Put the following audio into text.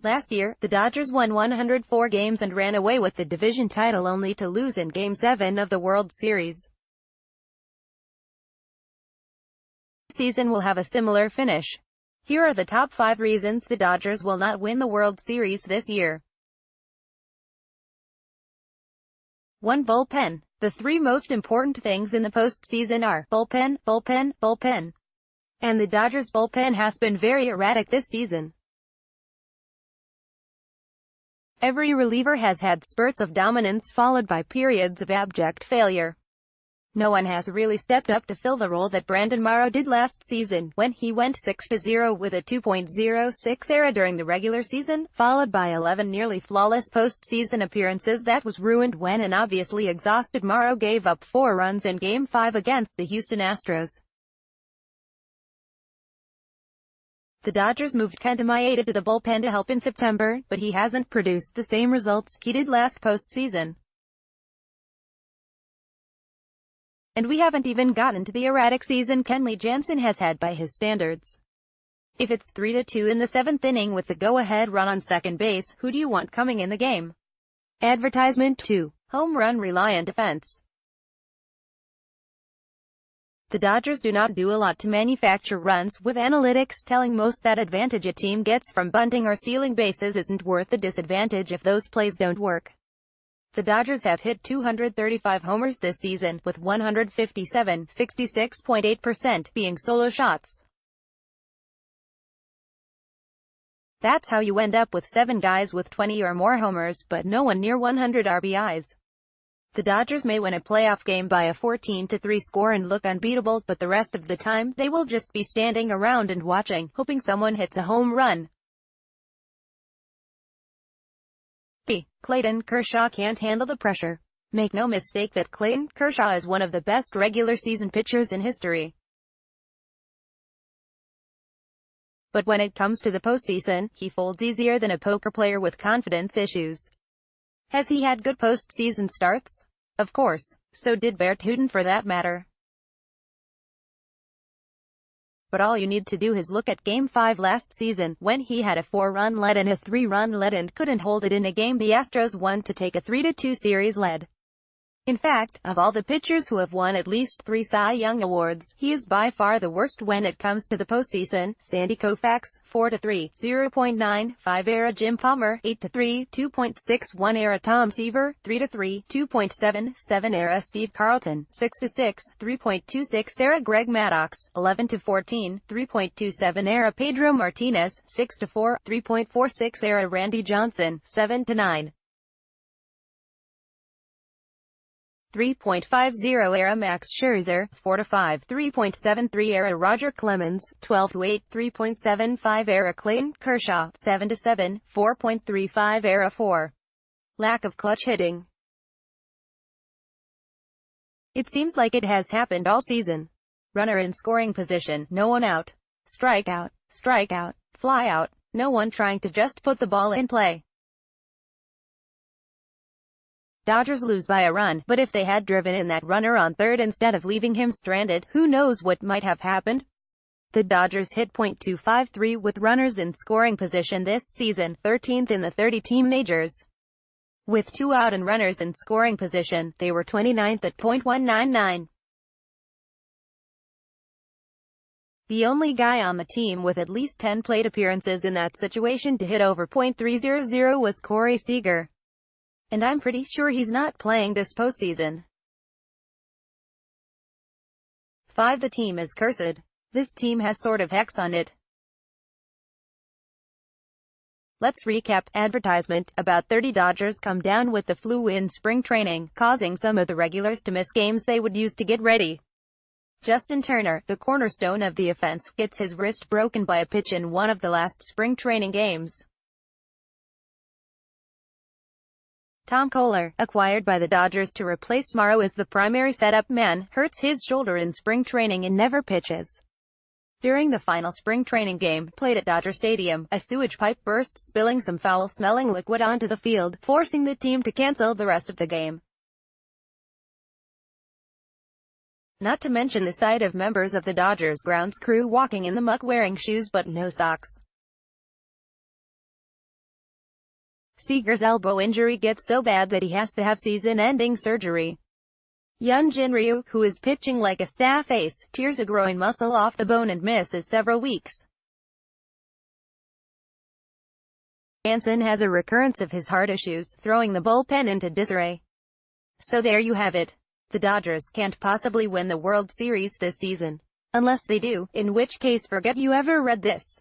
Last year, the Dodgers won 104 games and ran away with the division title only to lose in Game 7 of the World Series. This season will have a similar finish. Here are the top 5 reasons the Dodgers will not win the World Series this year. 1. Bullpen. The 3 most important things in the postseason are bullpen, bullpen, bullpen. And the Dodgers' bullpen has been very erratic this season. Every reliever has had spurts of dominance followed by periods of abject failure. No one has really stepped up to fill the role that Brandon Morrow did last season, when he went 6-0 with a 2.06 ERA during the regular season, followed by 11 nearly flawless postseason appearances that was ruined when an obviously exhausted Morrow gave up 4 runs in Game 5 against the Houston Astros. The Dodgers moved Kenta Maeda to the bullpen to help in September, but he hasn't produced the same results he did last postseason. And we haven't even gotten to the erratic season Kenley Jansen has had by his standards. If it's 3-2 in the 7th inning with the go-ahead run on second base, who do you want coming in the game? Advertisement 2. Home run-reliant offense. The Dodgers do not do a lot to manufacture runs, with analytics telling most that advantage a team gets from bunting or stealing bases isn't worth the disadvantage if those plays don't work. The Dodgers have hit 235 homers this season, with 157, 66.8%, being solo shots. That's how you end up with 7 guys with 20 or more homers, but no one near 100 RBIs. The Dodgers may win a playoff game by a 14-3 score and look unbeatable, but the rest of the time, they will just be standing around and watching, hoping someone hits a home run. Clayton Kershaw can't handle the pressure. Make no mistake that Clayton Kershaw is one of the best regular season pitchers in history. But when it comes to the postseason, he folds easier than a poker player with confidence issues. Has he had good postseason starts? Of course. So did Bert Hooton for that matter. But all you need to do is look at Game 5 last season, when he had a 4-run lead and a 3-run lead and couldn't hold it in a game the Astros won to take a 3-2 series lead. In fact, of all the pitchers who have won at least 3 Cy Young awards, he is by far the worst when it comes to the postseason. Sandy Koufax, 4-3, 0.95 ERA. Jim Palmer, 8-3, 2.61 ERA. Tom Seaver, 3-3, 2.77 ERA. Steve Carlton, 6-6, 3.26 ERA. Greg Maddux, 11-14, 3.27 ERA. Pedro Martinez, 6-4, 3.46 ERA. Randy Johnson, 7-9. 3.50 ERA. Max Scherzer, 4-5, 3.73 ERA. Roger Clemens, 12-8, 3.75 ERA. Clayton Kershaw, 7-7, 4.35 ERA. 4. Lack of clutch hitting. It seems like it has happened all season. Runner in scoring position, no one out. Strikeout, strikeout, fly out, no one trying to just put the ball in play. Dodgers lose by a run, but if they had driven in that runner on third instead of leaving him stranded, who knows what might have happened? The Dodgers hit .253 with runners in scoring position this season, 13th in the 30-team majors. With 2 out and runners in scoring position, they were 29th at .199. The only guy on the team with at least 10 plate appearances in that situation to hit over .300 was Corey Seager. And I'm pretty sure he's not playing this postseason. 5. The team is cursed. This team has sort of hex on it. Let's recap. Advertisement. About 30 Dodgers come down with the flu in spring training, causing some of the regulars to miss games they would use to get ready. Justin Turner, the cornerstone of the offense, gets his wrist broken by a pitch in one of the last spring training games. Tom Koehler, acquired by the Dodgers to replace Morrow as the primary setup man, hurts his shoulder in spring training and never pitches. During the final spring training game, played at Dodger Stadium, a sewage pipe burst, spilling some foul-smelling liquid onto the field, forcing the team to cancel the rest of the game. Not to mention the sight of members of the Dodgers grounds crew walking in the muck wearing shoes but no socks. Seager's elbow injury gets so bad that he has to have season-ending surgery. Hyunjin Ryu, who is pitching like a staff ace, tears a groin muscle off the bone and misses several weeks. Jansen has a recurrence of his heart issues, throwing the bullpen into disarray. So there you have it. The Dodgers can't possibly win the World Series this season. Unless they do, in which case forget you ever read this.